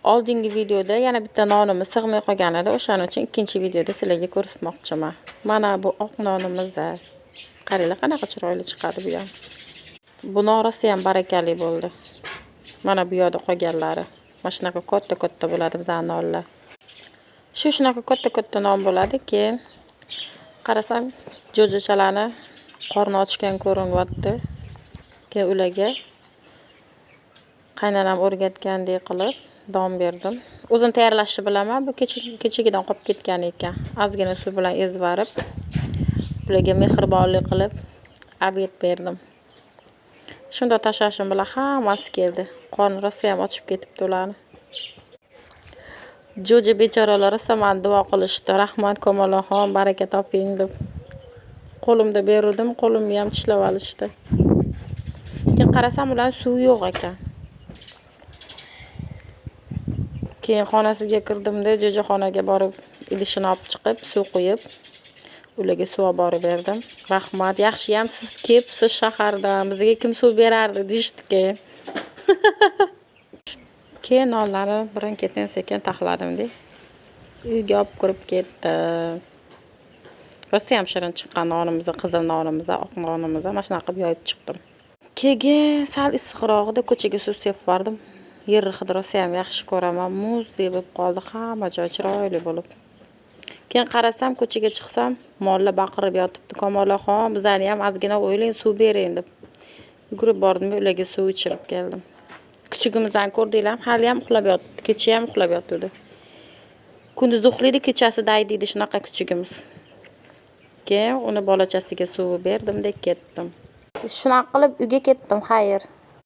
Oldingi videoda yana bitta nonimiz sig'may qolgan edi. O'shaning uchun ikkinchi videoda sizlarga ko'rsatmoqchiman. Mana bu oq nonimiz. Qaranglar qanaqa chiroyli chiqadi bu ham. Bu non rosa ham barakali bo'ldi. Mana bu yoqda qolganlari. Mana shunaqa katta-katta bo'ladi bizning nonlar. Shunaqa katta-katta non bo'ladi. Keyin qarasam, jo'jachalarni qorni ochgan ko'rinyapti. Keyin ularga qaynanam o'rgatgandek qilib don berdim. O'zim tayyorlashni bilaman. Bu kechagidan qolib ketgan ekan. Ozgina suv bilan ezib olib, ularga mehribonlik qilib obed berdim. Shunda tashlashim bilan hammasi keldi. Qorni rosa ham ochib ketibdi ularni. Jo'ja bechoralar rosa meni duo qilishdi. Rahmat Komolaxon, baraka toping deb. Qo'limda berdim, qo'limni ham tishlab olishdi. Keyin qarasam, ular suv yo'q ekan. Keyin xonasiga kirdimda, jo'jaxonaga borib, idishini olib chiqib, suv quyib, ularga suv olib borib berdim. Rahmat, yaxshi ham siz kelibsiz shahardan. Bizga kim suv berardi deyishdi. Keyin nonlarni birin-ketin sekin taxladim-da. Uyga olib kirib ketdim. Rosa ham shirin chiqqan nonimiz, qizil nonimiz, oq nonimiz, mana shunaqa qilib yoyib chiqdim. Keyin sal issiqrog'ida ko'chaga suv sepib bordim. Yer hidi rosa ham yaxshi ko'raman. Muzdek bo'lib qoldi, hamma joy chiroyli bo'lib. Keyin qarasam, ko'chaga chiqsam, mollar baqirib yotibdi. Komolaxon, bizlarni ham ozgina o'ylang, suv bering deb. Yugurib bordim, ularga suv ichirib keldim. Kuchugimizdan ko'rdinglar, hali ham uxlab yotibdi. Kecha ham uxlab yotdi. Kunduz uxlaydi, kechasi daydiydi shunaqa kuchugimiz. Keyin uni bolachasiga suv berdim-dek ketdim. Shunaqa qilib uyga ketdim, xayr.